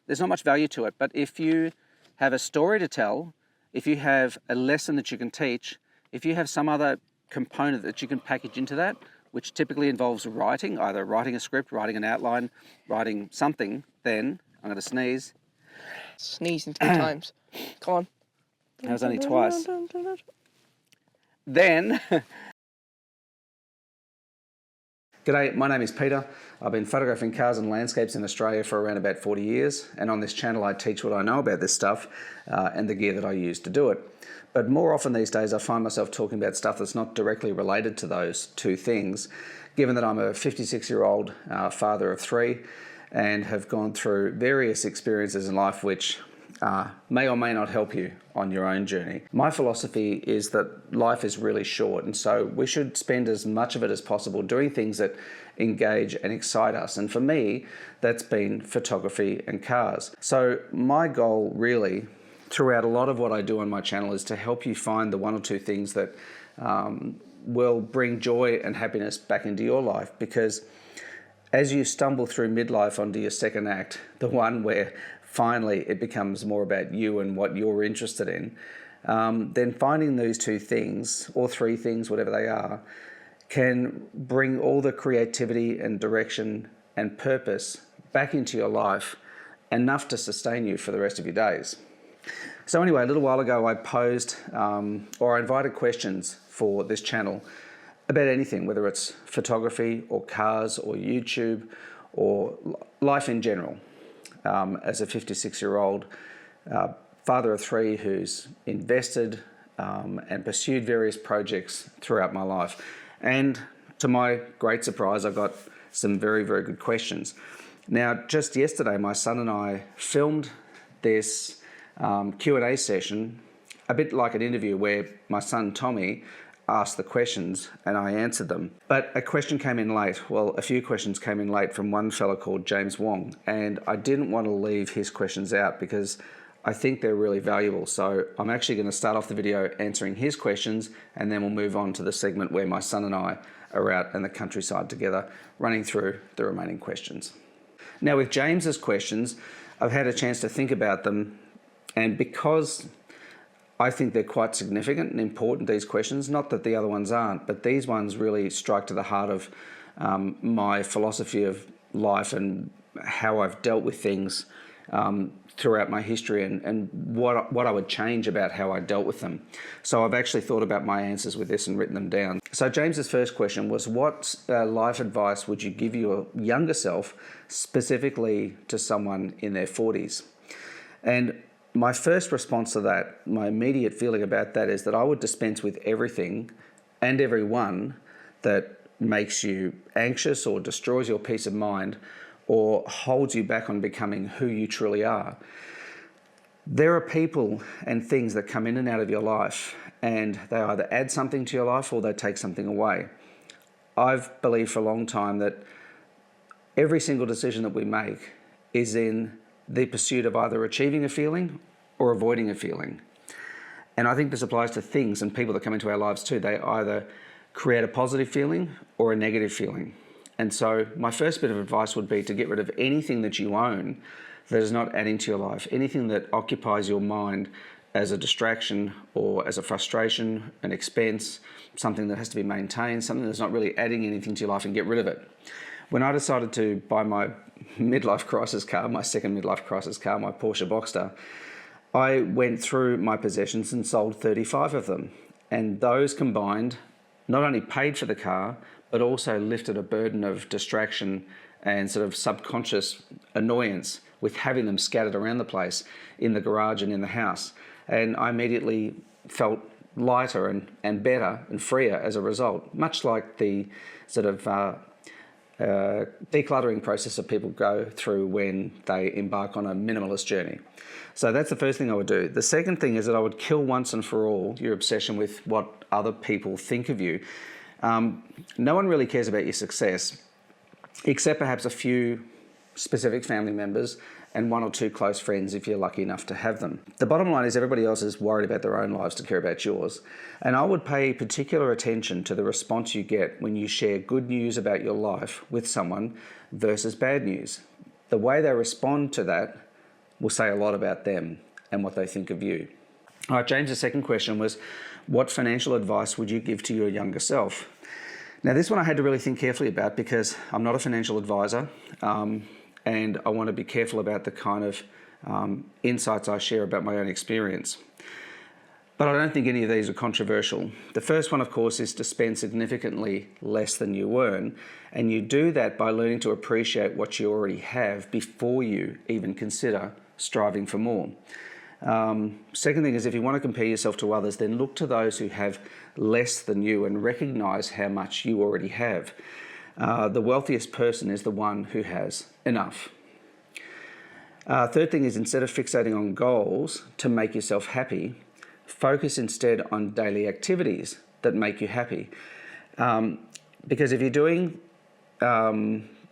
there's not much value to it. But if you have a story to tell, if you have a lesson that you can teach, if you have some other component that you can package into that, which typically involves writing, either writing a script, writing an outline, writing something, then, I'm going to sneeze. Sneezing 3 times. Come on. That was only twice. Then... G'day, my name is Peter. I've been photographing cars and landscapes in Australia for around about 40 years, and on this channel I teach what I know about this stuff and the gear that I use to do it. But more often these days I find myself talking about stuff that's not directly related to those two things, given that I'm a 56-year-old father of 3 and have gone through various experiences in life which may or may not help you on your own journey. My philosophy is that life is really short, and so we should spend as much of it as possible doing things that engage and excite us. And for me, that's been photography and cars. So my goal really throughout a lot of what I do on my channel is to help you find the 1 or 2 things that will bring joy and happiness back into your life, because as you stumble through midlife onto your second act, the one where finally it becomes more about you and what you're interested in, then finding these 2 things, or 3 things, whatever they are, can bring all the creativity and direction and purpose back into your life, enough to sustain you for the rest of your days. So anyway, a little while ago I posed or I invited questions for this channel about anything, whether it's photography or cars or YouTube or life in general. As a 56-year-old father of 3 who's invested and pursued various projects throughout my life. And to my great surprise, I got some very, very good questions. Now, just yesterday, my son and I filmed this Q&A session, a bit like an interview where my son Tommy asked the questions and I answered them. But a question came in late. Well, a few questions came in late from one fellow called James Wong, and I didn't want to leave his questions out because I think they're really valuable. So I'm actually going to start off the video answering his questions, and then we'll move on to the segment where my son and I are out in the countryside together running through the remaining questions. Now with James's questions, I've had a chance to think about them, and because I think they're quite significant and important, these questions, not that the other ones aren't, but these ones really strike to the heart of my philosophy of life and how I've dealt with things throughout my history, and what I would change about how I dealt with them. So I've actually thought about my answers with this and written them down. So James's first question was, what life advice would you give your younger self, specifically to someone in their 40s? And my first response to that, my immediate feeling about that, is that I would dispense with everything and everyone that makes you anxious or destroys your peace of mind or holds you back on becoming who you truly are. There are people and things that come in and out of your life, and they either add something to your life or they take something away. I've believed for a long time that every single decision that we make is in the pursuit of either achieving a feeling or avoiding a feeling. And I think this applies to things and people that come into our lives too. They either create a positive feeling or a negative feeling. And so my first bit of advice would be to get rid of anything that you own that is not adding to your life, anything that occupies your mind as a distraction or as a frustration, an expense, something that has to be maintained, something that's not really adding anything to your life, and get rid of it. When I decided to buy my midlife crisis car, my second midlife crisis car, my Porsche Boxster, I went through my possessions and sold 35 of them. And those combined not only paid for the car, but also lifted a burden of distraction and sort of subconscious annoyance with having them scattered around the place in the garage and in the house. And I immediately felt lighter and better and freer as a result, much like the sort of decluttering process that people go through when they embark on a minimalist journey. So that's the first thing I would do. The second thing is that I would kill once and for all your obsession with what other people think of you. No one really cares about your success, except perhaps a few specific family members and 1 or 2 close friends if you're lucky enough to have them. The bottom line is everybody else is worried about their own lives to care about yours. And I would pay particular attention to the response you get when you share good news about your life with someone versus bad news. The way they respond to that will say a lot about them and what they think of you. All right, James' second question was, what financial advice would you give to your younger self? Now, this one I had to really think carefully about because I'm not a financial advisor, and I want to be careful about the kind of insights I share about my own experience. But I don't think any of these are controversial. The first one, of course, is to spend significantly less than you earn, and you do that by learning to appreciate what you already have before you even consider striving for more. Second thing is, if you want to compare yourself to others, then look to those who have less than you and recognize how much you already have. The wealthiest person is the one who has enough. Third thing is, instead of fixating on goals to make yourself happy, focus instead on daily activities that make you happy. Because if you're doing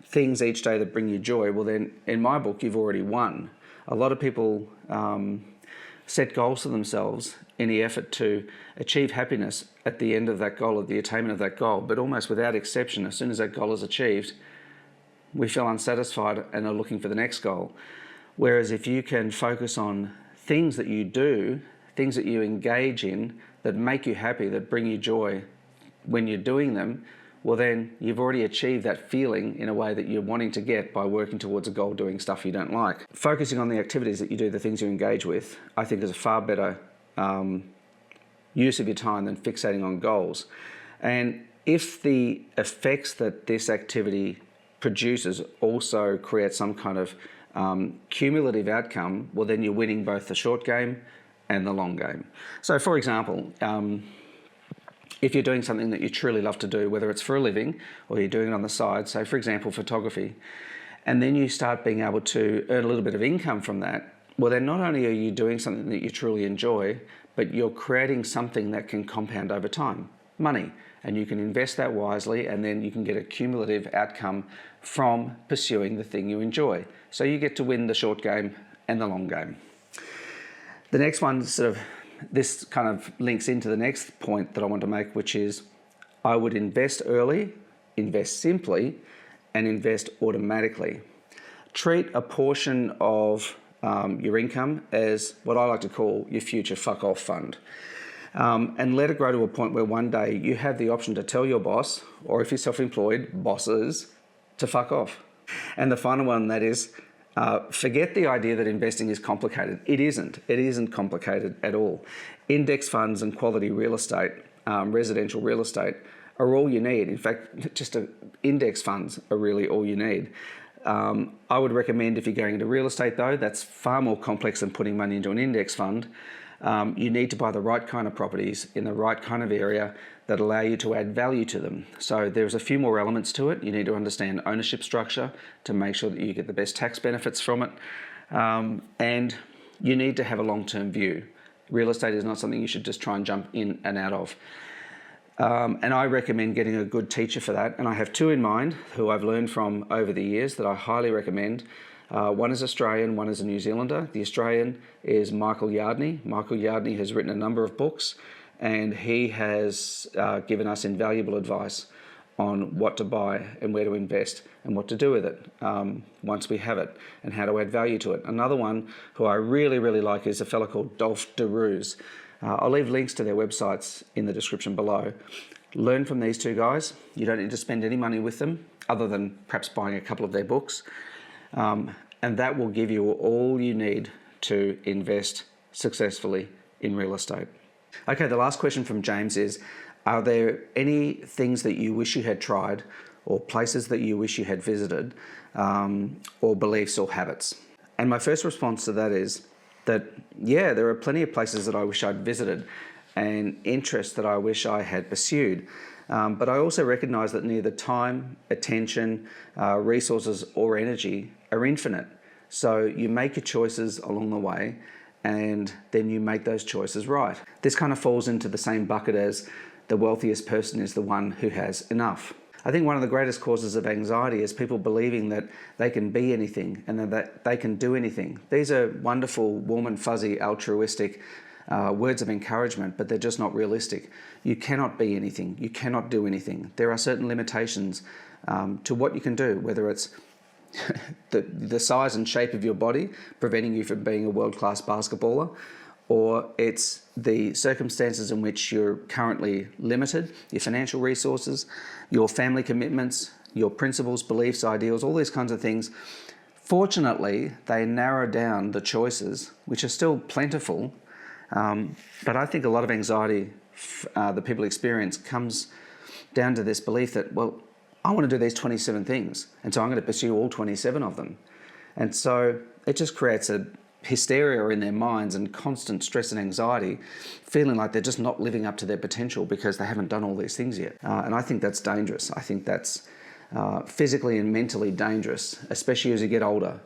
things each day that bring you joy, well then, in my book, you've already won. A lot of people set goals for themselves in the effort to achieve happiness at the end of that goal, at the attainment of that goal, but almost without exception, as soon as that goal is achieved, we feel unsatisfied and are looking for the next goal. Whereas if you can focus on things that you do, things that you engage in that make you happy, that bring you joy when you're doing them, well then you've already achieved that feeling in a way that you're wanting to get by working towards a goal, doing stuff you don't like. Focusing on the activities that you do, the things you engage with, I think is a far better use of your time than fixating on goals. And if the effects that this activity produces also create some kind of cumulative outcome, well then you're winning both the short game and the long game. So for example, if you're doing something that you truly love to do, whether it's for a living or you're doing it on the side, say for example photography, and then you start being able to earn a little bit of income from that, well then not only are you doing something that you truly enjoy, but you're creating something that can compound over time, money, and you can invest that wisely, and then you can get a cumulative outcome from pursuing the thing you enjoy. So you get to win the short game and the long game. The next one, this kind of links into the next point that I want to make, which is I would invest early, invest simply, and invest automatically. Treat a portion of your income as what I like to call your future fuck-off fund. And let it grow to a point where one day you have the option to tell your boss, or if you're self-employed, bosses, to fuck off. And the final one, that is, forget the idea that investing is complicated. It isn't. It isn't complicated at all. Index funds and quality real estate, residential real estate, are all you need. In fact, just index funds are really all you need. I would recommend, if you're going into real estate though, that's far more complex than putting money into an index fund. You need to buy the right kind of properties in the right kind of area that allow you to add value to them. So there's a few more elements to it. You need to understand ownership structure to make sure that you get the best tax benefits from it. And you need to have a long-term view. Real estate is not something you should just try and jump in and out of. And I recommend getting a good teacher for that. And I have two in mind who I've learned from over the years that I highly recommend. One is Australian, one is a New Zealander. The Australian is Michael Yardney. Michael Yardney has written a number of books, and he has given us invaluable advice on what to buy and where to invest and what to do with it once we have it, and how to add value to it. Another one who I really, really like is a fellow called Dolph DeRuse. I'll leave links to their websites in the description below. Learn from these two guys. You don't need to spend any money with them other than perhaps buying a couple of their books. And that will give you all you need to invest successfully in real estate. Okay, the last question from James is, are there any things that you wish you had tried, or places that you wish you had visited, or beliefs or habits? And my first response to that is that, yeah, there are plenty of places that I wish I'd visited and interests that I wish I had pursued. But I also recognize that neither time, attention, resources, or energy are infinite. So you make your choices along the way, and then you make those choices right. This kind of falls into the same bucket as the wealthiest person is the one who has enough. I think one of the greatest causes of anxiety is people believing that they can be anything and that they can do anything. These are wonderful, warm and fuzzy, altruistic words of encouragement, but they're just not realistic. You cannot be anything. You cannot do anything. There are certain limitations to what you can do, whether it's the size and shape of your body preventing you from being a world-class basketballer, or it's the circumstances in which you're currently limited, your financial resources, your family commitments, your principles, beliefs, ideals, all these kinds of things. Fortunately, they narrow down the choices, which are still plentiful, but I think a lot of anxiety that people experience comes down to this belief that, well, I want to do these 27 things, and so I'm going to pursue all 27 of them. And so it just creates a hysteria in their minds and constant stress and anxiety, feeling like they're just not living up to their potential because they haven't done all these things yet. And I think that's dangerous. I think that's physically and mentally dangerous, especially as you get older,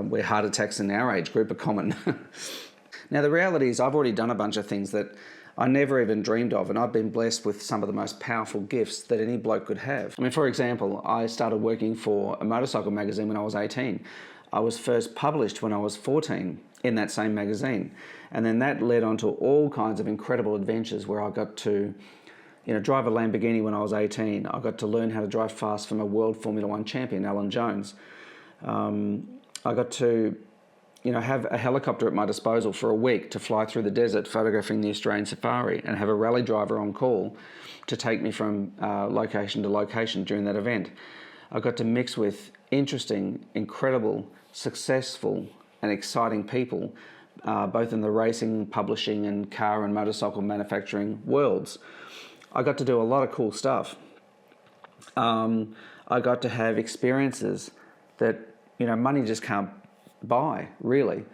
where heart attacks in our age group are common. Now, the reality is I've already done a bunch of things that I never even dreamed of, and I've been blessed with some of the most powerful gifts that any bloke could have. I mean, for example, I started working for a motorcycle magazine when I was 18. I was first published when I was 14 in that same magazine. And then that led on to all kinds of incredible adventures where I got to, drive a Lamborghini when I was 18. I got to learn how to drive fast from a world Formula One champion, Alan Jones. I got to have a helicopter at my disposal for a week to fly through the desert photographing the Australian safari and have a rally driver on call to take me from location to location during that event. I got to mix with interesting, incredible, successful and exciting people, both in the racing, publishing and car and motorcycle manufacturing worlds. I got to do a lot of cool stuff. I got to have experiences that, money just can't buy, really.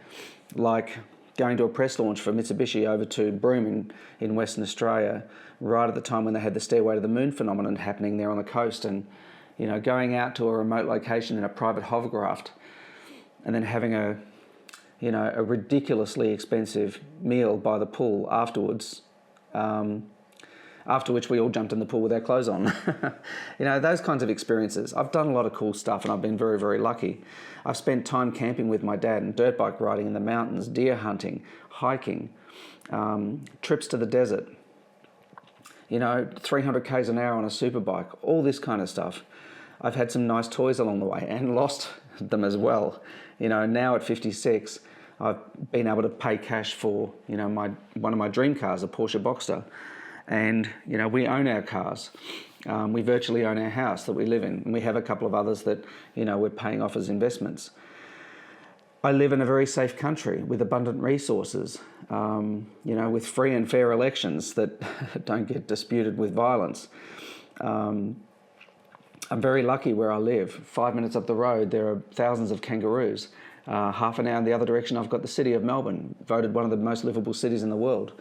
Like going to a press launch for Mitsubishi over to Broome in Western Australia, right at the time when they had the Stairway to the Moon phenomenon happening there on the coast, and going out to a remote location in a private hovercraft and then having a ridiculously expensive meal by the pool afterwards, after which we all jumped in the pool with our clothes on. Those kinds of experiences. I've done a lot of cool stuff and I've been very, very lucky. I've spent time camping with my dad and dirt bike riding in the mountains, deer hunting, hiking, trips to the desert, 300 k's an hour on a super bike, all this kind of stuff. I've had some nice toys along the way and lost them as well. Now at 56, I've been able to pay cash for, one of my dream cars, a Porsche Boxster. And, we own our cars. We virtually own our house that we live in. And we have a couple of others that, we're paying off as investments. I live in a very safe country with abundant resources, with free and fair elections that don't get disputed with violence. I'm very lucky where I live. 5 minutes up the road, there are thousands of kangaroos. Half an hour in the other direction, I've got the city of Melbourne, voted one of the most livable cities in the world.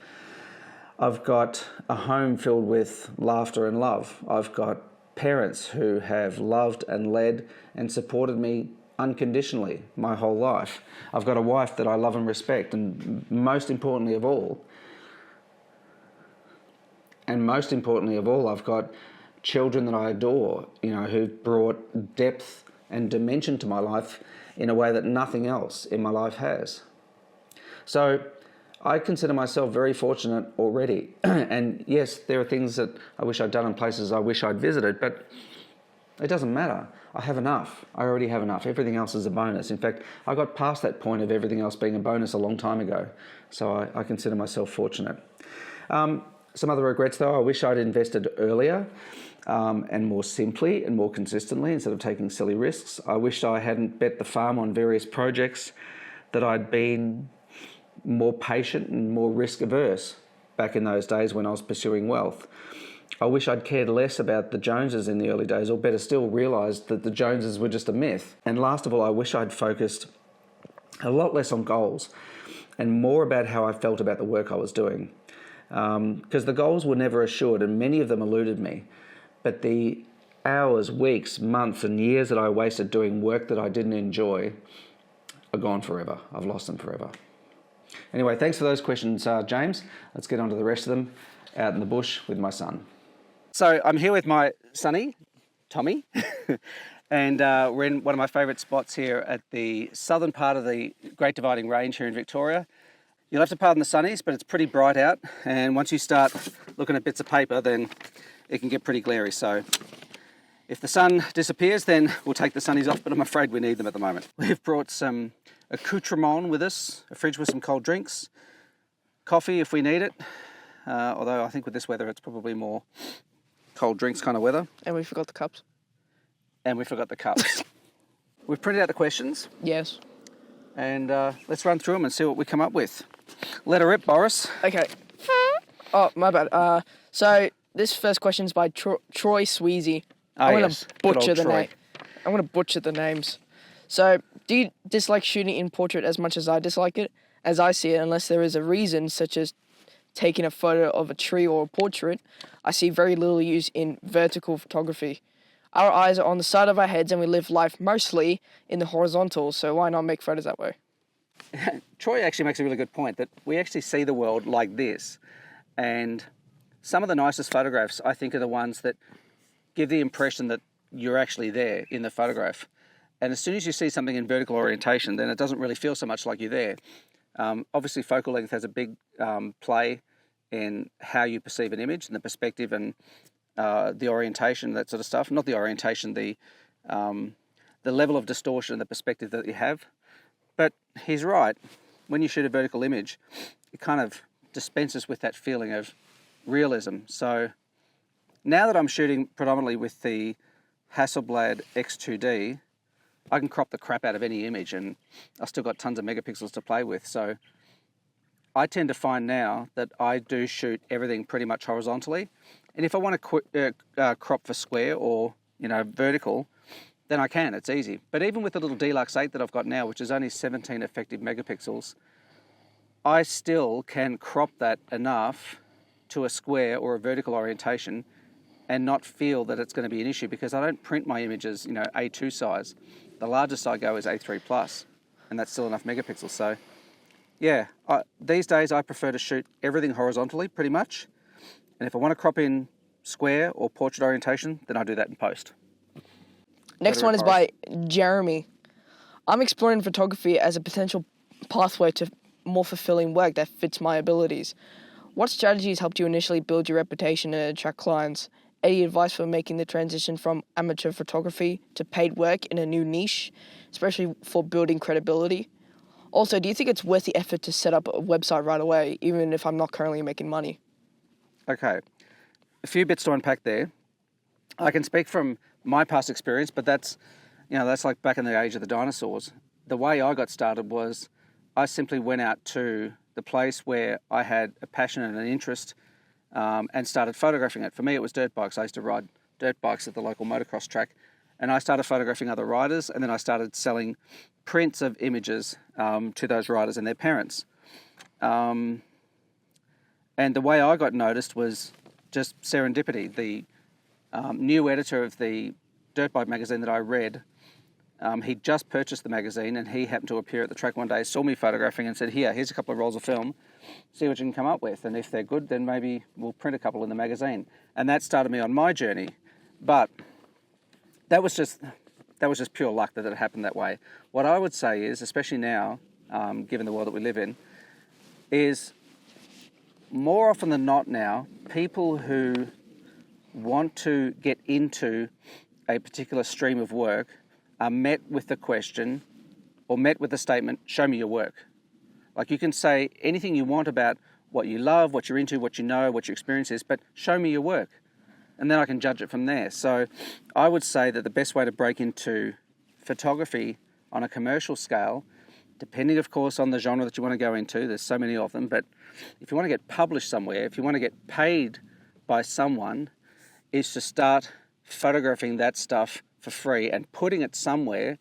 I've got a home filled with laughter and love. I've got parents who have loved and led and supported me unconditionally my whole life. I've got a wife that I love and respect, and most importantly of all, I've got children that I adore, who've brought depth and dimension to my life in a way that nothing else in my life has. So I consider myself very fortunate already. And yes, there are things that I wish I'd done in places I wish I'd visited, but it doesn't matter. I have enough. I already have enough. Everything else is a bonus. In fact, I got past that point of everything else being a bonus a long time ago. So I consider myself fortunate. Some other regrets though, I wish I'd invested earlier and more simply and more consistently instead of taking silly risks. I wish I hadn't bet the farm on various projects, that I'd been more patient and more risk averse back in those days when I was pursuing wealth. I wish I'd cared less about the Joneses in the early days, or better still, realised that the Joneses were just a myth. And last of all, I wish I'd focused a lot less on goals and more about how I felt about the work I was doing. Because the goals were never assured and many of them eluded me. But the hours, weeks, months and years that I wasted doing work that I didn't enjoy are gone forever. I've lost them forever. Anyway, thanks for those questions, James. Let's get on to the rest of them out in the bush with my son. So I'm here with my sonny, Tommy, and we're in one of my favourite spots here at the southern part of the Great Dividing Range here in Victoria. You'll have to pardon the sunnies, but it's pretty bright out, and once you start looking at bits of paper, then it can get pretty glary. So If the sun disappears, then we'll take the sunnies off, but I'm afraid we need them at the moment. We've brought some accoutrement with us, a fridge with some cold drinks, coffee if we need it, although I think with this weather it's probably more cold drinks kind of weather. And we forgot the cups. And we forgot the cups. We've printed out the questions. Yes. And let's run through them and see what we come up with. Let her rip, Boris. Okay. Oh, my bad. So this first question is by Troy Sweezy. I'm going to butcher the name. I'm going to butcher the names. So, do you dislike shooting in portrait as much as I dislike it? As I see it, unless there is a reason, such as taking a photo of a tree or a portrait, I see very little use in vertical photography. Our eyes are on the side of our heads and we live life mostly in the horizontal, so why not make photos that way? Troy actually makes a really good point that we actually see the world like this. And some of the nicest photographs, I think, are the ones that give the impression that you're actually there in the photograph. And as soon as you see something in vertical orientation, then it doesn't really feel so much like you're there. Obviously, focal length has a big play in how you perceive an image and the perspective and the orientation, that sort of stuff. Not the orientation, the level of distortion and the perspective that you have. But he's right. When you shoot a vertical image, it kind of dispenses with that feeling of realism. So now that I'm shooting predominantly with the Hasselblad X2D, I can crop the crap out of any image and I've still got tons of megapixels to play with. So I tend to find now that I do shoot everything pretty much horizontally. And if I want to crop for square or, vertical, then I can, it's easy. But even with the little Deluxe 8 that I've got now, which is only 17 effective megapixels, I still can crop that enough to a square or a vertical orientation and not feel that it's going to be an issue, because I don't print my images, A2 size. The largest I go is A3 plus, and that's still enough megapixels. So yeah, these days I prefer to shoot everything horizontally pretty much. And if I want to crop in square or portrait orientation, then I do that in post. Next one is by Jeremy. I'm exploring photography as a potential pathway to more fulfilling work that fits my abilities. What strategies helped you initially build your reputation and attract clients? Any advice for making the transition from amateur photography to paid work in a new niche, especially for building credibility? Also, do you think it's worth the effort to set up a website right away, even if I'm not currently making money? Okay, a few bits to unpack there. I can speak from my past experience, but that's like back in the age of the dinosaurs. The way I got started was I simply went out to the place where I had a passion and an interest and started photographing it. For me, it was dirt bikes. I used to ride dirt bikes at the local motocross track, and I started photographing other riders, and then I started selling prints of images to those riders and their parents. And the way I got noticed was just serendipity. The new editor of the dirt bike magazine that I read, he'd just purchased the magazine, and he happened to appear at the track one day, saw me photographing and said, here's a couple of rolls of film, see what you can come up with, and if they're good, then maybe we'll print a couple in the magazine. And that started me on my journey. But that was just pure luck that it happened that way. What I would say is, especially now, given the world that we live in, is more often than not now, people who want to get into a particular stream of work are met with the question or met with the statement, show me your work. Like, you can say anything you want about what you love, what you're into, what you know, what your experience is, but show me your work. And then I can judge it from there. So I would say that the best way to break into photography on a commercial scale, depending of course on the genre that you want to go into, there's so many of them, but if you want to get published somewhere, if you want to get paid by someone, is to start photographing that stuff for free and putting it somewhere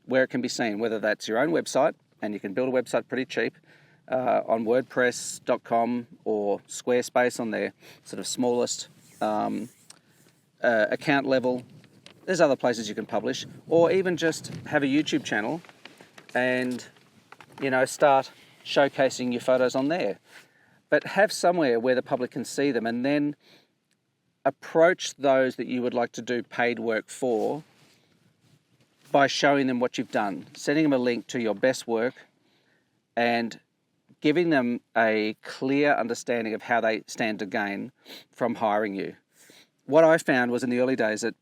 where it can be seen, whether that's your own website, and you can build a website pretty cheap on WordPress.com or Squarespace on their sort of smallest account level. There's other places you can publish, or even just have a YouTube channel and start showcasing your photos on there. But have somewhere where the public can see them, and then approach those that you would like to do paid work for by showing them what you've done, sending them a link to your best work and giving them a clear understanding of how they stand to gain from hiring you. What I found was in the early days that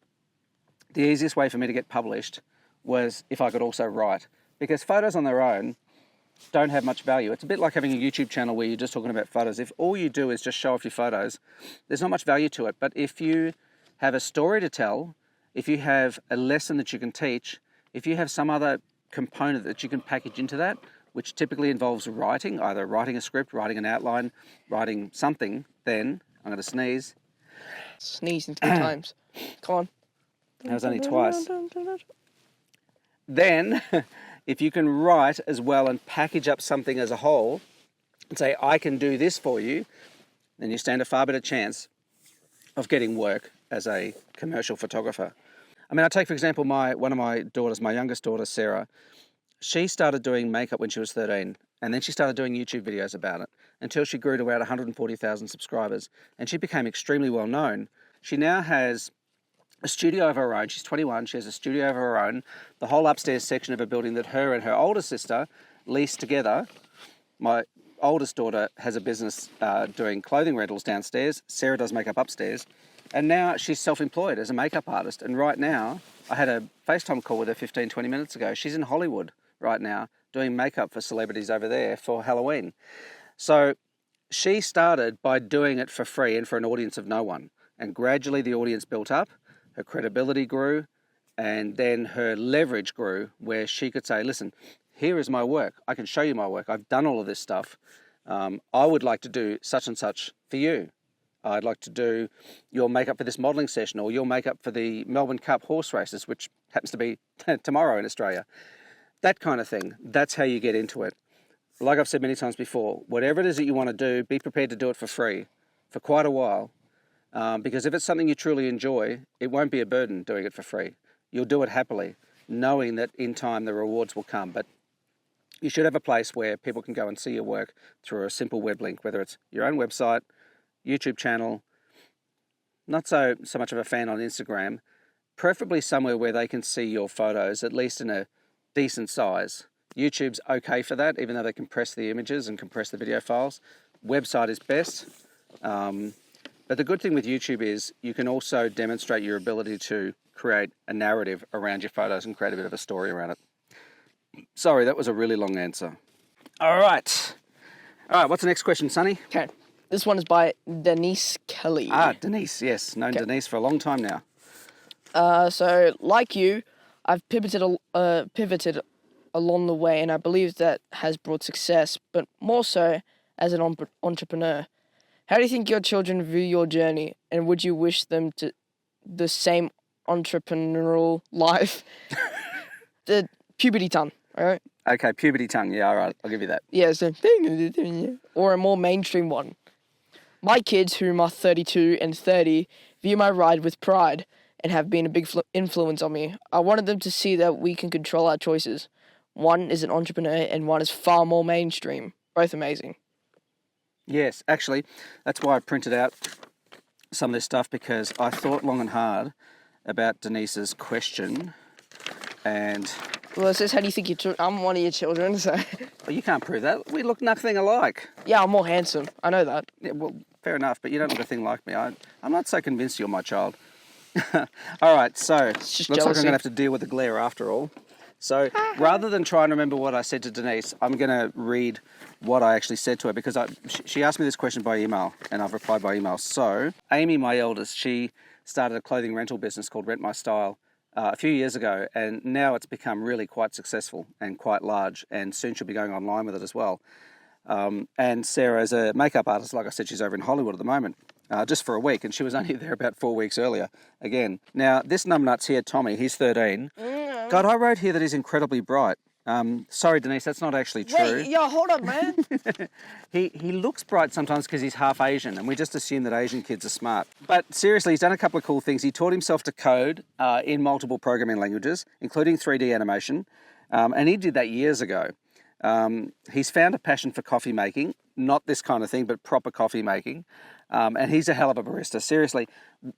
the easiest way for me to get published was if I could also write. Because photos on their own don't have much value. It's a bit like having a YouTube channel where you're just talking about photos. If all you do is just show off your photos, there's not much value to it. But if you have a story to tell, if you have a lesson that you can teach, if you have some other component that you can package into that, which typically involves writing, either writing a script, writing an outline, writing something, then, I'm going to sneeze. Sneezing 3 times. Come on. That was only twice. Then, if you can write as well and package up something as a whole and say, I can do this for you, then you stand a far better chance of getting work as a commercial photographer. I mean, I take, for example, one of my daughters, my youngest daughter, Sarah. She started doing makeup when she was 13, and then she started doing YouTube videos about it until she grew to about 140,000 subscribers, and she became extremely well known. She now has a studio of her own. She's 21. She has a studio of her own. The whole upstairs section of a building that her and her older sister lease together. My oldest daughter has a business doing clothing rentals downstairs. Sarah does makeup upstairs. And now she's self-employed as a makeup artist. And right now, I had a FaceTime call with her 15, 20 minutes ago. She's in Hollywood right now doing makeup for celebrities over there for Halloween. So she started by doing it for free and for an audience of no one. And gradually the audience built up, her credibility grew, and then her leverage grew where she could say, listen, here is my work. I can show you my work. I've done all of this stuff. I would like to do such and such for you. I'd like to do your makeup for this modelling session or your makeup for the Melbourne Cup horse races, which happens to be tomorrow in Australia. That kind of thing. That's how you get into it. Like I've said many times before, whatever it is that you want to do, be prepared to do it for free for quite a while. Because if it's something you truly enjoy, it won't be a burden doing it for free. You'll do it happily, knowing that in time the rewards will come. But you should have a place where people can go and see your work through a simple web link, whether it's your own website, YouTube channel, not so much of a fan on Instagram, preferably somewhere where they can see your photos, at least in a decent size. YouTube's okay for that, even though they compress the images and compress the video files. Website is best. But the good thing with YouTube is you can also demonstrate your ability to create a narrative around your photos and create a bit of a story around it. Sorry, that was a really long answer. All right, what's the next question, Sonny? Okay. This one is by Denise Kelly. Denise, yes. Known Denise for a long time now. So, like you, I've pivoted along the way, and I believe that has brought success, but more so as an entrepreneur. How do you think your children view your journey, and would you wish them to the same entrepreneurial life? The puberty tongue, all right? Okay, puberty tongue. Yeah, all right. I'll give you that. Yeah, so or a more mainstream one. My kids, whom are 32 and 30, view my ride with pride and have been a big influence on me. I wanted them to see that we can control our choices. One is an entrepreneur and one is far more mainstream. Both amazing. Yes, actually, that's why I printed out some of this stuff, because I thought long and hard about Denise's question. And well, it says, how do you think I'm one of your children, so... Well, you can't prove that. We look nothing alike. Yeah, I'm more handsome. I know that. Yeah, well, fair enough, but you don't look a thing like me. I'm not so convinced you're my child. All right, so looks like I'm going to have to deal with the glare after all. So rather than try and remember what I said to Denise, I'm going to read what I actually said to her, because she asked me this question by email, and I've replied by email. So Amy, my eldest, she started a clothing rental business called Rent My Style a few years ago, and now it's become really quite successful and quite large, and soon she'll be going online with it as well. And Sarah, as a makeup artist, like I said, she's over in Hollywood at the moment, just for a week, and she was only there about 4 weeks earlier again. Now, this numbnuts here, Tommy, he's 13. God, I wrote here that he's incredibly bright. Sorry, Denise, that's not actually true. Wait, yeah, hold on, man. He looks bright sometimes because he's half Asian, and we just assume that Asian kids are smart. But seriously, he's done a couple of cool things. He taught himself to code in multiple programming languages, including 3D animation, and he did that years ago. He's found a passion for coffee making, not this kind of thing, but proper coffee making. And he's a hell of a barista. Seriously,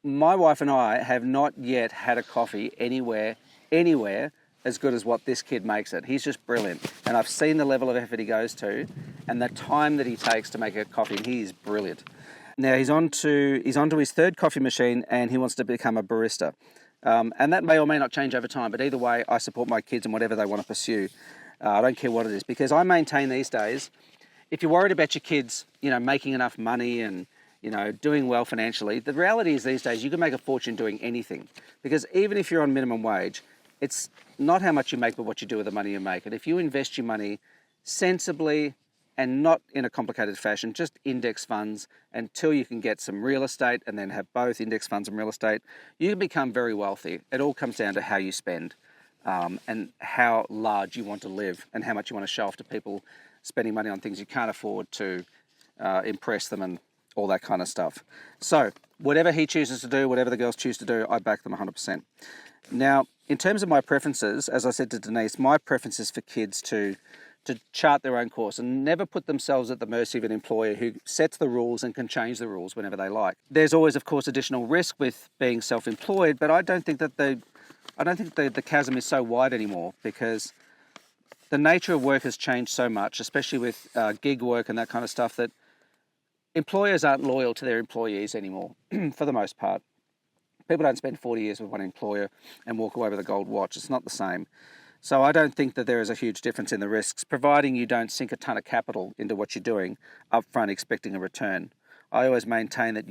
my wife and I have not yet had a coffee anywhere as good as what this kid makes it. He's just brilliant. And I've seen the level of effort he goes to and the time that he takes to make a coffee, and he is brilliant. Now he's on to his third coffee machine, and he wants to become a barista. And that may or may not change over time, but either way, I support my kids in whatever they want to pursue. I don't care what it is, because I maintain these days, if you're worried about your kids, making enough money and, doing well financially, the reality is these days you can make a fortune doing anything. Because even if you're on minimum wage, it's not how much you make, but what you do with the money you make. And if you invest your money sensibly and not in a complicated fashion, just index funds until you can get some real estate and then have both index funds and real estate, you can become very wealthy. It all comes down to how you spend and how large you want to live and how much you want to show off to people spending money on things you can't afford to impress them and all that kind of stuff. So whatever he chooses to do, whatever the girls choose to do, I back them 100%. Now, in terms of my preferences, as I said to Denise, my preference is for kids to chart their own course and never put themselves at the mercy of an employer who sets the rules and can change the rules whenever they like. There's always, of course, additional risk with being self-employed, but I don't think that the chasm is so wide anymore, because the nature of work has changed so much, especially with gig work and that kind of stuff, that employers aren't loyal to their employees anymore, for the most part. People don't spend 40 years with one employer and walk away with a gold watch. It's not the same. So I don't think that there is a huge difference in the risks, providing you don't sink a ton of capital into what you're doing upfront expecting a return. I always maintain that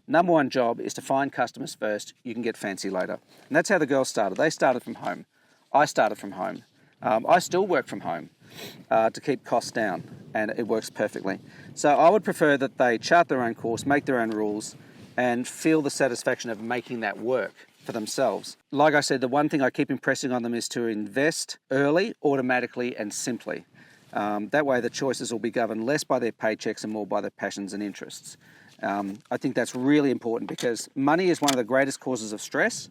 number one job is to find customers first. You can get fancy later. And that's how the girls started. They started from home. I started from home. I still work from home to keep costs down, and it works perfectly. So I would prefer that they chart their own course, make their own rules, and feel the satisfaction of making that work for themselves. Like I said, the one thing I keep impressing on them is to invest early, automatically, and simply. That way the choices will be governed less by their paychecks and more by their passions and interests. I think that's really important, because money is one of the greatest causes of stress,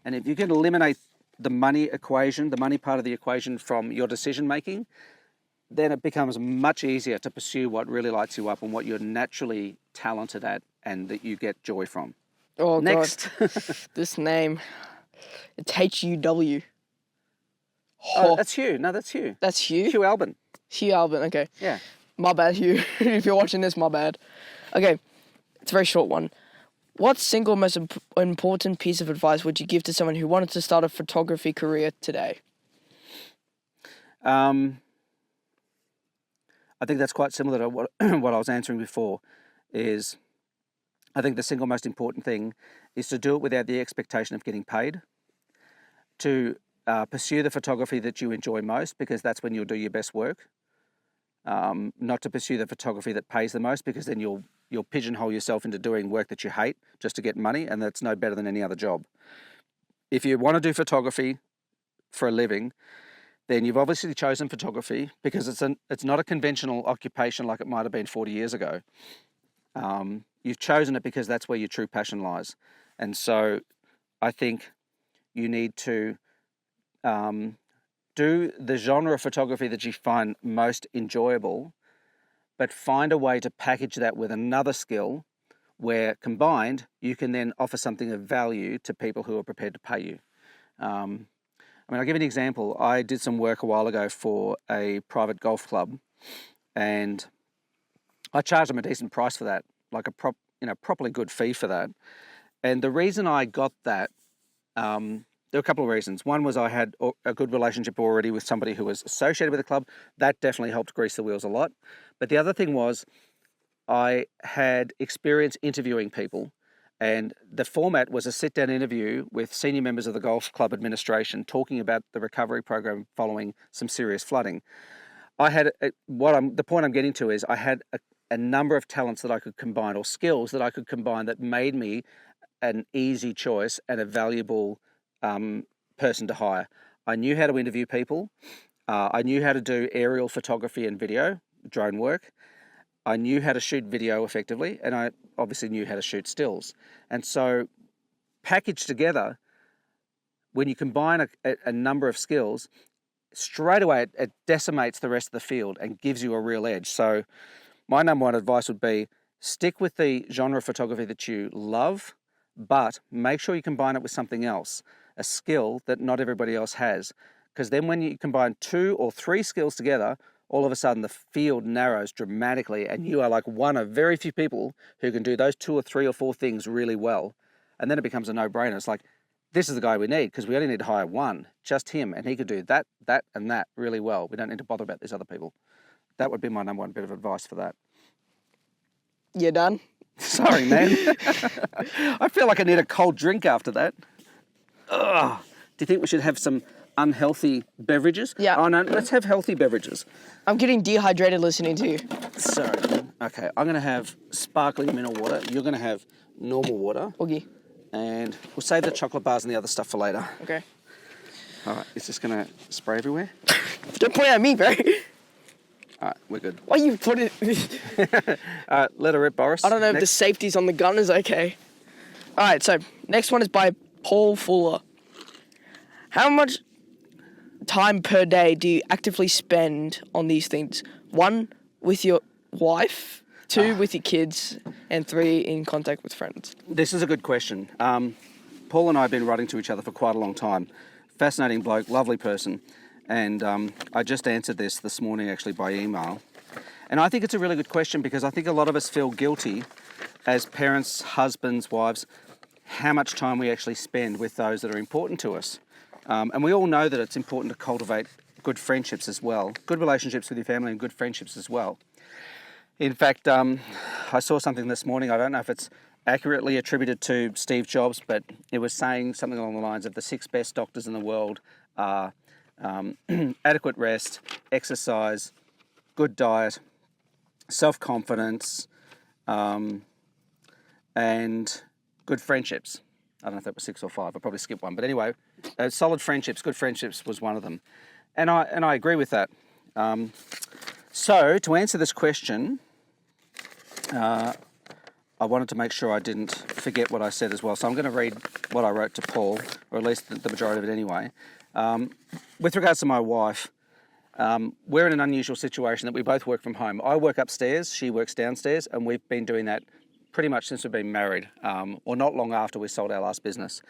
and if you can eliminate the money equation, the money part of the equation from your decision making, then it becomes much easier to pursue what really lights you up and what you're naturally talented at and that you get joy from. Oh, next. God. This name. It's H-U-W. Oh, that's Hugh. No, that's Hugh. That's Hugh? Hugh Albin. Hugh Albin, okay. Yeah. My bad, Hugh. If you're watching this, my bad. Okay, it's a very short one. What single most important piece of advice would you give to someone who wanted to start a photography career today? I think that's quite similar to what I was answering before. Is I think the single most important thing is to do it without the expectation of getting paid. To pursue the photography that you enjoy most, because that's when you'll do your best work. Not to pursue the photography that pays the most, because then you'll pigeonhole yourself into doing work that you hate just to get money, and that's no better than any other job. If you want to do photography for a living, then you've obviously chosen photography because it's not a conventional occupation like it might have been 40 years ago. You've chosen it because that's where your true passion lies. And so I think you need to do the genre of photography that you find most enjoyable, but find a way to package that with another skill where combined you can then offer something of value to people who are prepared to pay you. I'll give you an example. I did some work a while ago for a private golf club, and I charged them a decent price for that, like a properly good fee for that. And the reason I got that, there were a couple of reasons. One was I had a good relationship already with somebody who was associated with the club. That definitely helped grease the wheels a lot. But the other thing was I had experience interviewing people, and the format was a sit-down interview with senior members of the golf club administration talking about the recovery program following some serious flooding. The point I'm getting to is I had a number of talents that I could combine, or skills that I could combine, that made me an easy choice and a valuable person to hire. I knew how to interview people. I knew how to do aerial photography and video, drone work. I knew how to shoot video effectively, and I obviously knew how to shoot stills. And so packaged together, when you combine a number of skills, straight away it decimates the rest of the field and gives you a real edge. So my number one advice would be stick with the genre of photography that you love, but make sure you combine it with something else, a skill that not everybody else has. Because then when you combine 2 or 3 skills together, all of a sudden the field narrows dramatically, and you are like one of very few people who can do those 2 or 3 or 4 things really well. And then it becomes a no-brainer. It's like, this is the guy we need because we only need to hire one, just him, and he could do that, and that really well. We don't need to bother about these other people. That would be my number one bit of advice for that. You're done? Sorry, man. I feel like I need a cold drink after that. Ugh. Do you think we should have some unhealthy beverages? Yeah. Oh, no, let's have healthy beverages. I'm getting dehydrated listening to you. Sorry. Okay, I'm going to have sparkling mineral water. You're going to have normal water. Oogie. And we'll save the chocolate bars and the other stuff for later. Okay. All right, is this going to spray everywhere? Don't point at me, bro. All right, we're good. Why you put it... All right, let her rip, Boris. I don't know if the safety's on the gun is okay. All right, so next one is by Paul Fuller. How much time per day do you actively spend on these things? 1, with your wife, 2, with your kids, and 3, in contact with friends. This is a good question. Paul and I have been writing to each other for quite a long time. Fascinating bloke, lovely person. And I just answered this morning actually by email. And I think it's a really good question because I think a lot of us feel guilty as parents, husbands, wives, how much time we actually spend with those that are important to us. And we all know that it's important to cultivate good friendships as well, good relationships with your family and good friendships as well. In fact, I saw something this morning, I don't know if it's accurately attributed to Steve Jobs, but it was saying something along the lines of the 6 best doctors in the world are adequate rest, exercise, good diet, self-confidence, and good friendships. I don't know if that was 6 or 5. I probably skipped one. But anyway, solid friendships, good friendships was one of them. And I agree with that. So to answer this question, I wanted to make sure I didn't forget what I said as well. So I'm going to read what I wrote to Paul, or at least the majority of it anyway. With regards to my wife, we're in an unusual situation that we both work from home. I work upstairs, she works downstairs, and we've been doing that pretty much since we've been married, or not long after we sold our last business.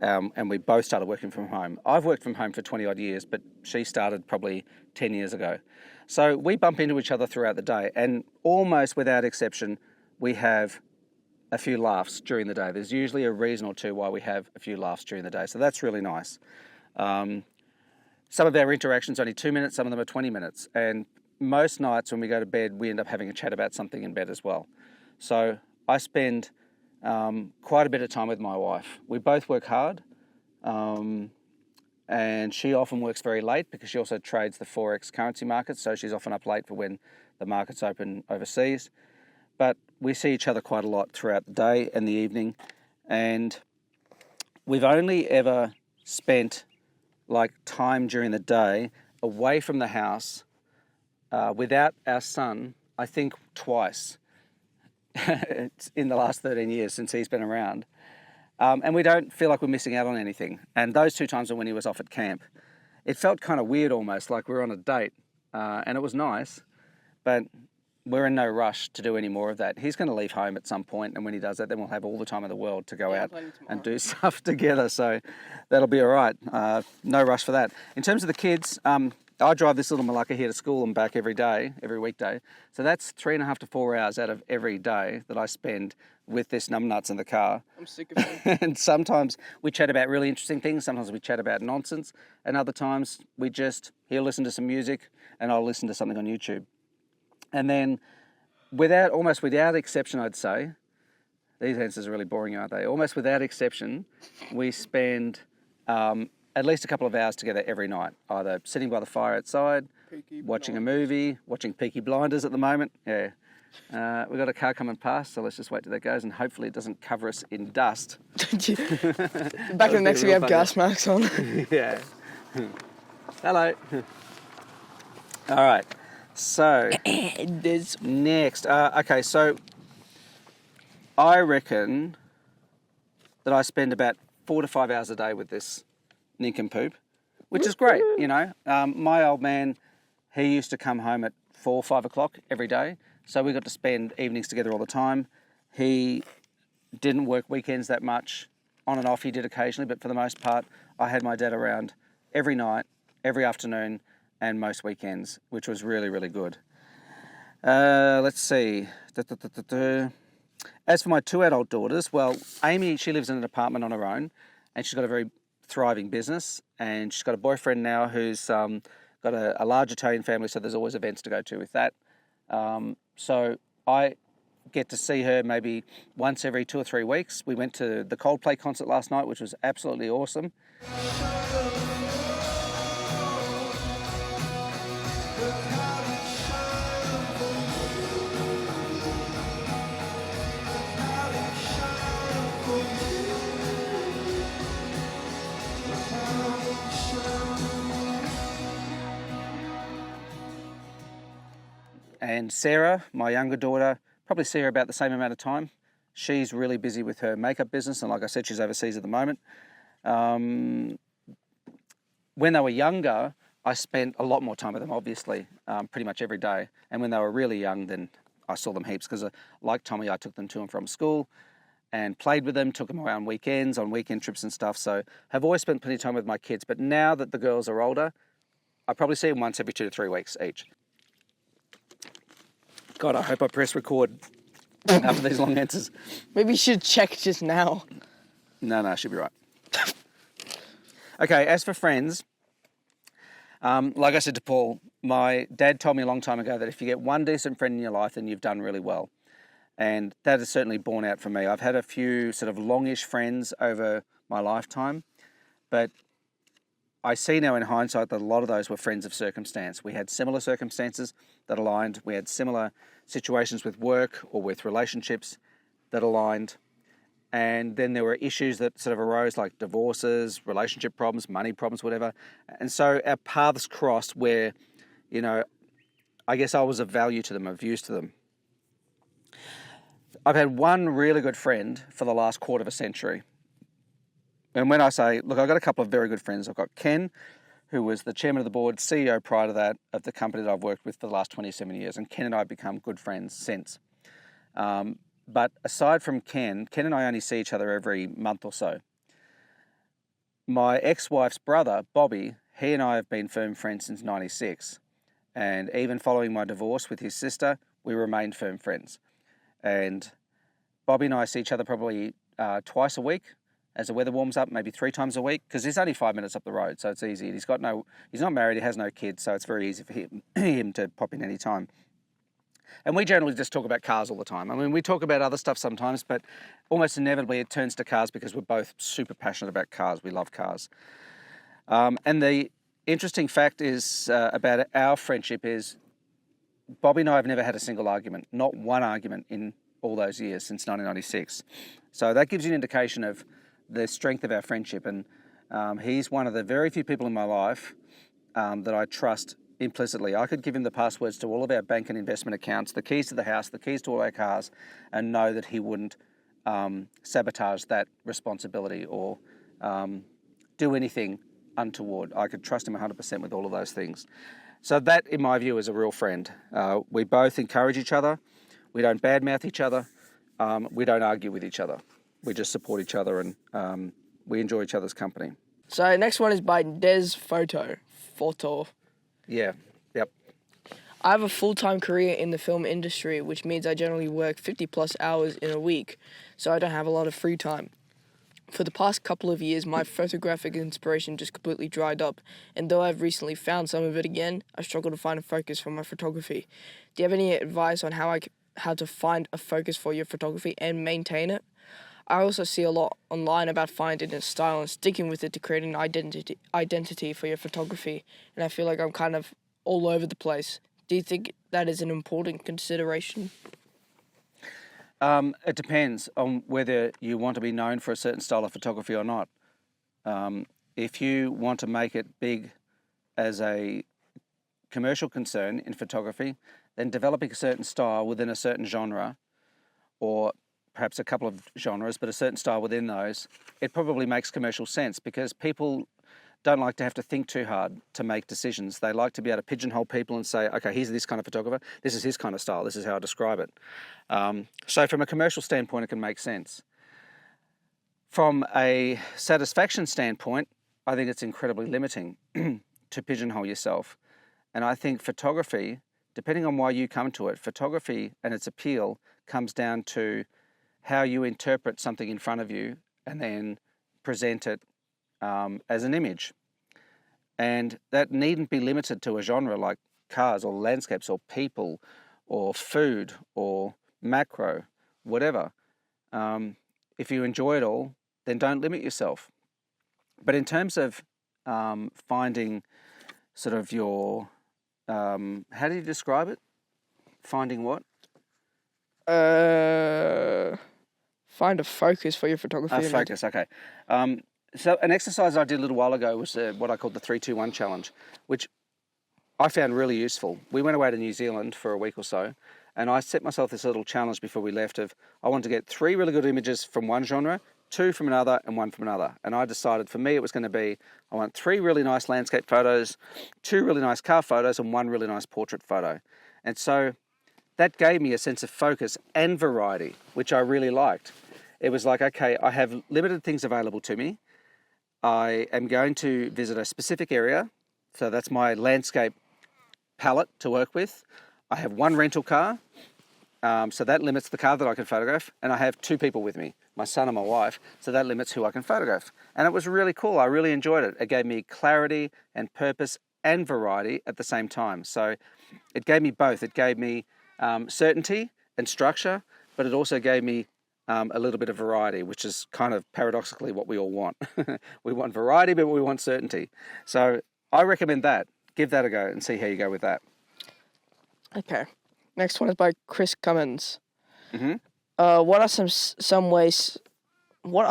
And we both started working from home. I've worked from home for 20 odd years, but she started probably 10 years ago. So we bump into each other throughout the day, and almost without exception, we have a few laughs during the day. There's usually a reason or two why we have a few laughs during the day, so that's really nice. Some of our interactions are only 2 minutes, some of them are 20 minutes, and most nights when we go to bed, we end up having a chat about something in bed as well. So I spend quite a bit of time with my wife. We both work hard, and she often works very late because she also trades the Forex currency market, so she's often up late for when the markets open overseas. But we see each other quite a lot throughout the day and the evening, and we've only ever spent time during the day away from the house without our son, I think twice. It's in the last 13 years since he's been around. And we don't feel like we're missing out on anything. And those 2 times were when he was off at camp. It felt kind of weird almost, like we were on a date. And it was nice, but we're in no rush to do any more of that. He's going to leave home at some point, and when he does that, then we'll have all the time in the world to go out and do stuff together. So that'll be all right. No rush for that. In terms of the kids, I drive this little Malacca here to school and back every day, every weekday. So that's 3.5 to 4 hours out of every day that I spend with this numbnuts in the car. I'm sick of it. And sometimes we chat about really interesting things. Sometimes we chat about nonsense. And other times he'll listen to some music and I'll listen to something on YouTube. And then almost without exception, I'd say, these answers are really boring, aren't they? Almost without exception, we spend at least a couple of hours together every night, either sitting by the fire outside, watching a movie, watching Peaky Blinders at the moment. Yeah. We've got a car coming past, so let's just wait till that goes, and hopefully it doesn't cover us in dust. Back in the next we have gas masks on. Yeah. Hello. All right. So, next. Okay, so I reckon that I spend about 4 to 5 hours a day with this nincompoop, which is great, you know. My old man, he used to come home at 4, 5 o'clock every day, so we got to spend evenings together all the time. He didn't work weekends that much. On and off he did occasionally, but for the most part, I had my dad around every night, every afternoon, and most weekends, which was really, really good. Let's see. As for my 2 adult daughters, well, Amy, she lives in an apartment on her own. and she's got a very thriving business, and she's got a boyfriend now who's got a large Italian family, so there's always events to go to with that. So I get to see her maybe once every 2 or 3 weeks. We went to the Coldplay concert last night, which was absolutely awesome. And Sarah, my younger daughter, probably see her about the same amount of time. She's really busy with her makeup business, and like I said, she's overseas at the moment. When they were younger, I spent a lot more time with them, obviously, pretty much every day. And when they were really young, then I saw them heaps, because like Tommy, I took them to and from school and played with them, took them around weekends, on weekend trips and stuff. So I've always spent plenty of time with my kids. But now that the girls are older, I probably see them once every 2 to 3 weeks each. God, I hope I press record after these long answers. Maybe you should check just now. No, I should be right. Okay, as for friends, like I said to Paul, my dad told me a long time ago that if you get one decent friend in your life, then you've done really well. And that has certainly borne out for me. I've had a few sort of longish friends over my lifetime, but I see now in hindsight that a lot of those were friends of circumstance. We had similar circumstances that aligned. We had similar situations with work or with relationships that aligned. And then there were issues that sort of arose, like divorces, relationship problems, money problems, whatever. And so our paths crossed where, I guess I was of value to them, of use to them. I've had one really good friend for the last quarter of a century. And when I say, look, I've got a couple of very good friends. I've got Ken, who was the chairman of the board, CEO prior to that, of the company that I've worked with for the last 27 years. And Ken and I have become good friends since. But aside from Ken and I only see each other every month or so. My ex-wife's brother, Bobby, he and I have been firm friends since 96. And even following my divorce with his sister, we remained firm friends. And Bobby and I see each other probably twice a week. As the weather warms up, maybe 3 times a week, because he's only 5 minutes up the road, so it's easy. He's not married, he has no kids, so it's very easy for him to pop in any time. And we generally just talk about cars all the time. I mean, we talk about other stuff sometimes, but almost inevitably it turns to cars because we're both super passionate about cars. We love cars. And the interesting fact is about our friendship is Bobby and I have never had a single argument, not one argument in all those years since 1996. So that gives you an indication of the strength of our friendship, and he's one of the very few people in my life that I trust implicitly. I could give him the passwords to all of our bank and investment accounts, the keys to the house, the keys to all our cars, and know that he wouldn't sabotage that responsibility or do anything untoward. I could trust him 100% with all of those things. So that, in my view, is a real friend. We both encourage each other. We don't badmouth each other. We don't argue with each other. We just support each other, and we enjoy each other's company. So next one is by Des Photo. Yeah, yep. I have a full-time career in the film industry, which means I generally work 50 plus hours in a week, so I don't have a lot of free time. For the past couple of years, my photographic inspiration just completely dried up, and though I've recently found some of it again, I struggle to find a focus for my photography. Do you have any advice on how to find a focus for your photography and maintain it? I also see a lot online about finding a style and sticking with it to create an identity for your photography, and I feel like I'm kind of all over the place. Do you think that is an important consideration? It depends on whether you want to be known for a certain style of photography or not. If you want to make it big as a commercial concern in photography, then developing a certain style within a certain genre, or perhaps a couple of genres, but a certain style within those, it probably makes commercial sense, because people don't like to have to think too hard to make decisions. They like to be able to pigeonhole people and say, okay, he's this kind of photographer, this is his kind of style, this is how I describe it. So from a commercial standpoint, it can make sense. From a satisfaction standpoint, I think it's incredibly limiting to pigeonhole yourself. And I think photography, depending on why you come to it, photography and its appeal comes down to how you interpret something in front of you and then present it as an image. And that needn't be limited to a genre like cars or landscapes or people or food or macro, whatever. If you enjoy it all, then don't limit yourself. But in terms of finding sort of your, how do you describe it? Finding what? Find a focus for your photography. A focus, okay. So an exercise I did a little while ago was what I called the 3-2-1 challenge, which I found really useful. We went away to New Zealand for a week or so, and I set myself this little challenge before we left of I wanted to get 3 really good images from one genre, 2 from another, and 1 from another. And I decided for me it was going to be I want 3 really nice landscape photos, 2 really nice car photos, and 1 really nice portrait photo. And so that gave me a sense of focus and variety, which I really liked. It was like, okay, I have limited things available to me. I am going to visit a specific area, so that's my landscape palette to work with. I have 1 rental car, so that limits the car that I can photograph, and I have 2 people with me, my son and my wife, so that limits who I can photograph. And it was really cool. I really enjoyed it. It gave me clarity and purpose and variety at the same time. So it gave me both. It gave me certainty and structure, but it also gave me a little bit of variety, which is kind of paradoxically what we all want. We want variety, but we want certainty. So I recommend that. Give that a go and see how you go with that. Okay. Next one is by Chris Cummins. Mm-hmm. What are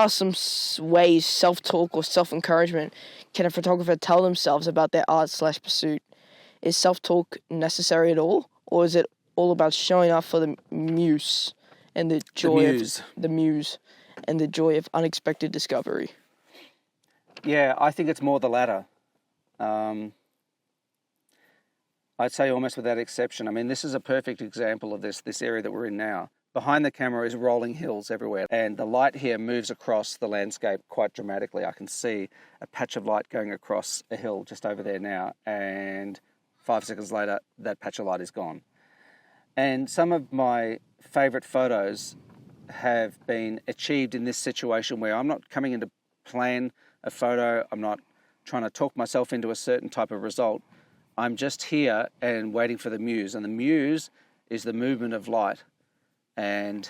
some ways self-talk or self-encouragement can a photographer tell themselves about their art/pursuit? Is self-talk necessary at all, or is it all about showing up for the muse and the joy and the joy of unexpected discovery? Yeah, I think it's more the latter. I'd say almost without exception. I mean, this is a perfect example of this area that we're in now. Behind the camera is rolling hills everywhere, and the light here moves across the landscape quite dramatically. I can see a patch of light going across a hill just over there now, and 5 seconds later, that patch of light is gone. And some of my favorite photos have been achieved in this situation where I'm not coming in to plan a photo, I'm not trying to talk myself into a certain type of result. I'm just here and waiting for the muse. And the muse is the movement of light and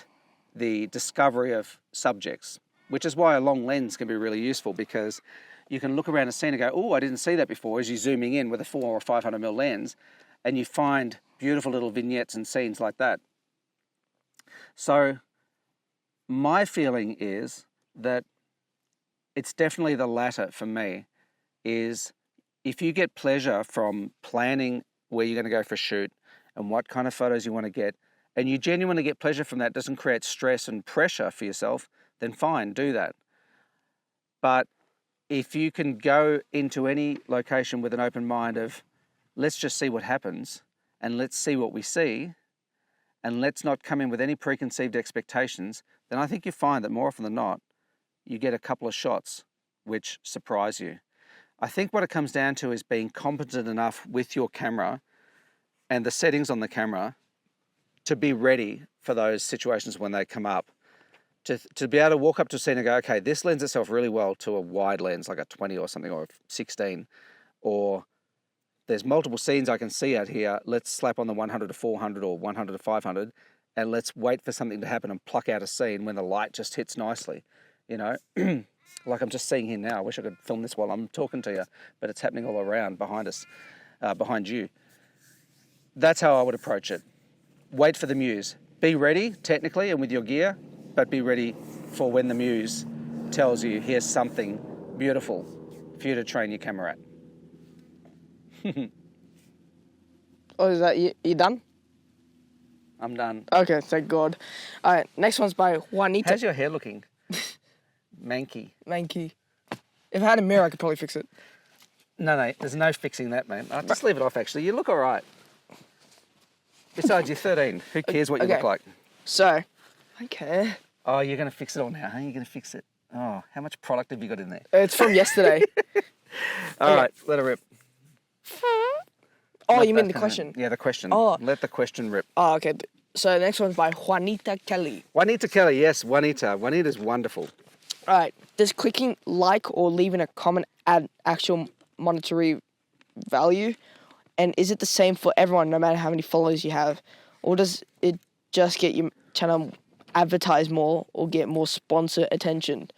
the discovery of subjects, which is why a long lens can be really useful, because you can look around a scene and go, oh, I didn't see that before, as you're zooming in with a 400 or 500mm lens, and you find beautiful little vignettes and scenes like that. So my feeling is that it's definitely the latter for me, is if you get pleasure from planning where you're going to go for a shoot and what kind of photos you want to get, and you genuinely get pleasure from that, doesn't create stress and pressure for yourself, then fine, do that. But if you can go into any location with an open mind of, let's just see what happens, and let's see what we see, and let's not come in with any preconceived expectations, then I think you find that more often than not, you get a couple of shots which surprise you. I think what it comes down to is being competent enough with your camera and the settings on the camera to be ready for those situations when they come up. To be able to walk up to a scene and go, okay, this lends itself really well to a wide lens, like a 20 or something, or a 16, or there's multiple scenes I can see out here, let's slap on the 100 to 400 or 100 to 500, and let's wait for something to happen and pluck out a scene when the light just hits nicely, you know? Like I'm just seeing here now. I wish I could film this while I'm talking to you, but it's happening all around behind us, behind you. That's how I would approach it. Wait for the muse. Be ready, technically, and with your gear, but be ready for when the muse tells you, here's something beautiful for you to train your camera at. Oh, is that you done? I'm done. Okay, thank God. All right, next one's by Juanita. How's your hair looking? Manky. If I had a mirror, I could probably fix it. No, there's no fixing that, man. I'll just leave it off, actually. You look all right. Besides, you're 13. Who cares what you look like? So, I care. Oh, you're going to fix it all now, huh? You're going to fix it. Oh, how much product have you got in there? It's from yesterday. All right, let it rip. Oh, you mean the question? Yeah, the question. Oh. Let the question rip. Oh, okay. So the next one's by Juanita Kelly. Juanita Kelly, yes, Juanita. Juanita's wonderful. All right. Does clicking like or leaving a comment add actual monetary value? And is it the same for everyone, no matter how many followers you have? Or does it just get your channel advertised more or get more sponsor attention?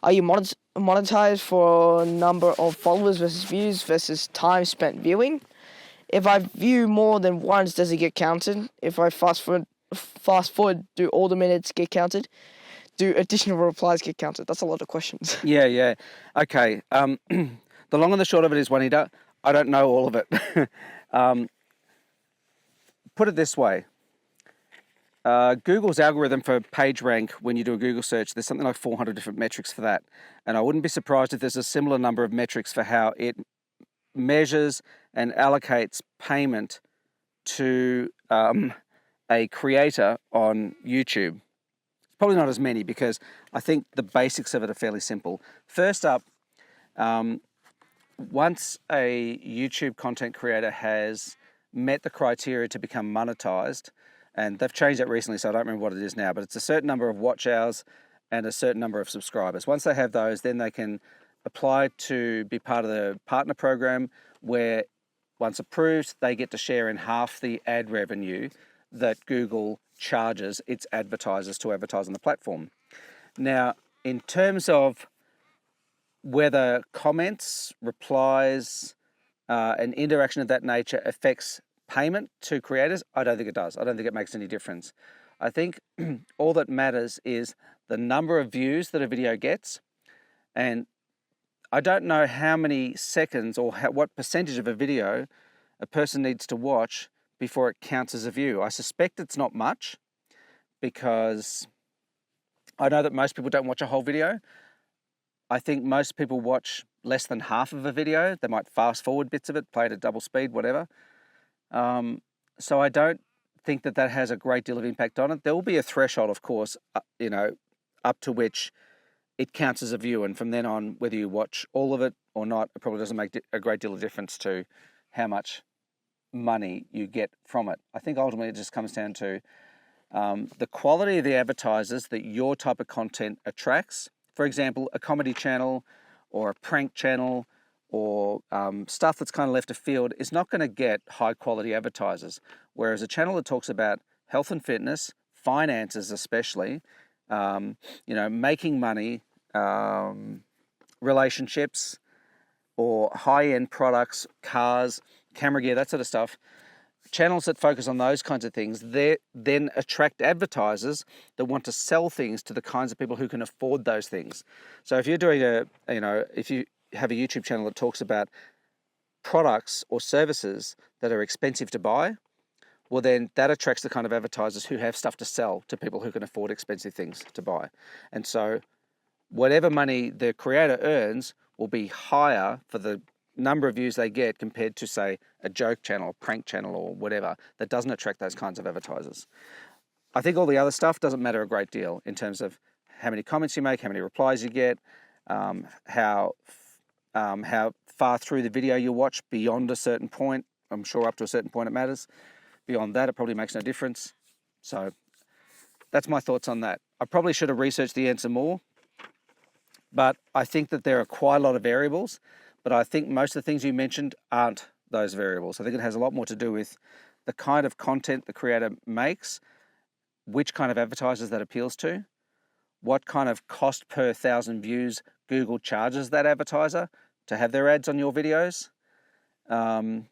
Are you monetized for number of followers versus views versus time spent viewing? If I view more than once, does it get counted? If I fast forward, do all the minutes get counted? Do additional replies get counted? That's a lot of questions. Yeah. Okay. The long and the short of it is, Juanita, I don't know all of it. Put it this way. Google's algorithm for PageRank, when you do a Google search, there's something like 400 different metrics for that. And I wouldn't be surprised if there's a similar number of metrics for how it measures and allocates payment to a creator on YouTube. Probably not as many, because I think the basics of it are fairly simple. First up, once a YouTube content creator has met the criteria to become monetized, and they've changed it recently, so I don't remember what it is now, but it's a certain number of watch hours and a certain number of subscribers. Once they have those, then they can apply to be part of the partner program, where once approved, they get to share in half the ad revenue that Google charges its advertisers to advertise on the platform. Now, in terms of whether comments, replies, and interaction of that nature affects payment to creators, I don't think it does. I don't think it makes any difference. I think all that matters is the number of views that a video gets, and I don't know how many seconds or what percentage of a video a person needs to watch before it counts as a view. I suspect it's not much, because I know that most people don't watch a whole video. I think most people watch less than half of a video. They might fast forward bits of it, play it at double speed, whatever. So I don't think that has a great deal of impact on it. There will be a threshold, of course, up to which it counts as a view, and from then on, whether you watch all of it or not, it probably doesn't make a great deal of difference to how much money you get from it. I think ultimately it just comes down to the quality of the advertisers that your type of content attracts. For example, a comedy channel or a prank channel or stuff that's kind of left afield is not going to get high quality advertisers. Whereas a channel that talks about health and fitness, finances especially, making money, relationships, or high-end products, cars, camera gear, that sort of stuff, channels that focus on those kinds of things, they then attract advertisers that want to sell things to the kinds of people who can afford those things. So if you're doing if you have a YouTube channel that talks about products or services that are expensive to buy, well then that attracts the kind of advertisers who have stuff to sell to people who can afford expensive things to buy. And so whatever money the creator earns will be higher for the number of views they get compared to, say, a joke channel, prank channel, or whatever that doesn't attract those kinds of advertisers. I think all the other stuff doesn't matter a great deal in terms of how many comments you make, how many replies you get, how far through the video you watch beyond a certain point. I'm sure up to a certain point it matters. Beyond that, it probably makes no difference. So that's my thoughts on that. I probably should have researched the answer more, but I think that there are quite a lot of variables. But I think most of the things you mentioned aren't those variables. I think it has a lot more to do with the kind of content the creator makes, which kind of advertisers that appeals to, what kind of cost per 1,000 views Google charges that advertiser to have their ads on your videos, and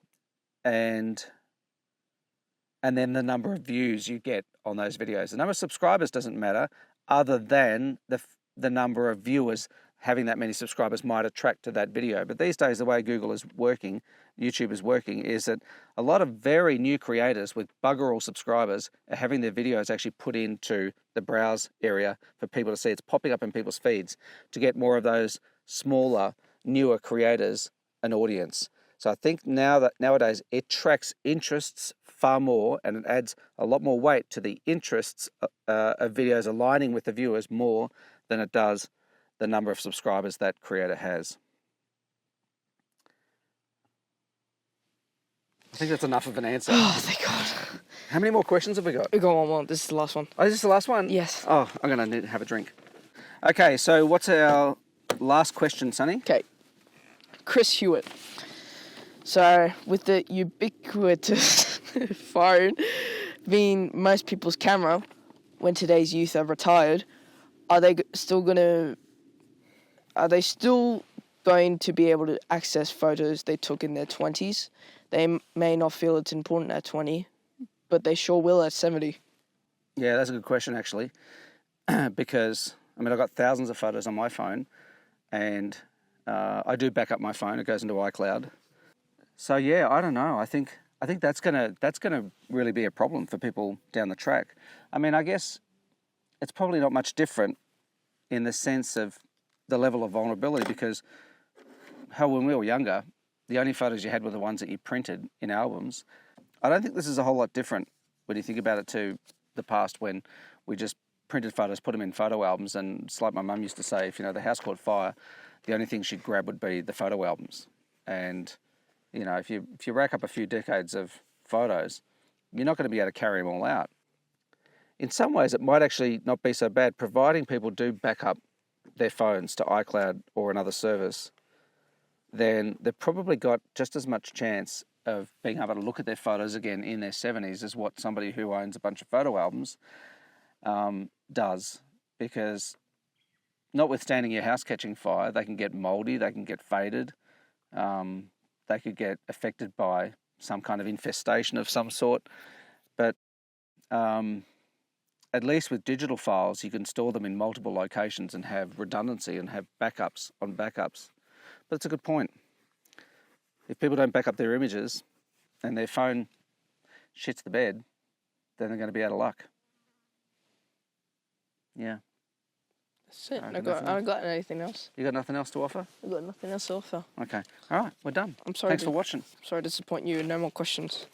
then the number of views you get on those videos. The number of subscribers doesn't matter, other than the number of viewers having that many subscribers might attract to that video. But these days, the way Google is working, YouTube is working, is that a lot of very new creators with bugger all subscribers are having their videos actually put into the browse area for people to see. It's popping up in people's feeds to get more of those smaller, newer creators an audience. So I think nowadays it tracks interests far more, and it adds a lot more weight to the interests of videos aligning with the viewers more than it does the number of subscribers that creator has. I think that's enough of an answer. Oh, thank God. How many more questions have we got? We got one more. This is the last one. Oh, is this the last one? Yes. Oh, I'm going to need to have a drink. Okay, so what's our last question, Sonny? Okay. Chris Hewitt. So, with the ubiquitous phone being most people's camera, when today's youth are retired, are they still going to be able to access photos they took in their 20s? They may not feel it's important at 20, but they sure will at 70. Yeah, that's a good question, actually, because, I mean, I've got thousands of photos on my phone, and I do back up my phone. It goes into iCloud. So, yeah, I don't know. I think that's gonna really be a problem for people down the track. I mean, I guess it's probably not much different in the sense of the level of vulnerability, because when we were younger, the only photos you had were the ones that you printed in albums. I don't think this is a whole lot different when you think about it to the past, when we just printed photos, put them in photo albums, and it's like my mum used to say, if the house caught fire, the only thing she'd grab would be the photo albums. And if you rack up a few decades of photos, you're not going to be able to carry them all out. In some ways, it might actually not be so bad, providing people do back up their phones to iCloud or another service. Then they've probably got just as much chance of being able to look at their photos again in their 70s as what somebody who owns a bunch of photo albums does. Because notwithstanding your house catching fire, they can get mouldy, they can get faded, they could get affected by some kind of infestation of some sort. But at least with digital files, you can store them in multiple locations and have redundancy and have backups on backups. But it's a good point. If people don't back up their images and their phone shits the bed, then they're going to be out of luck. Yeah. That's it. I haven't got anything else. You got nothing else to offer? I've got nothing else to offer. Okay. All right, we're done. I'm sorry. Thanks for watching. Sorry to disappoint you. No more questions.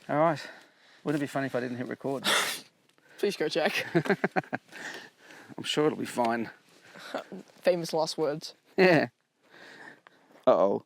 All right. Wouldn't it be funny if I didn't hit record? Please go check. I'm sure it'll be fine. Famous last words. Yeah. Uh-oh.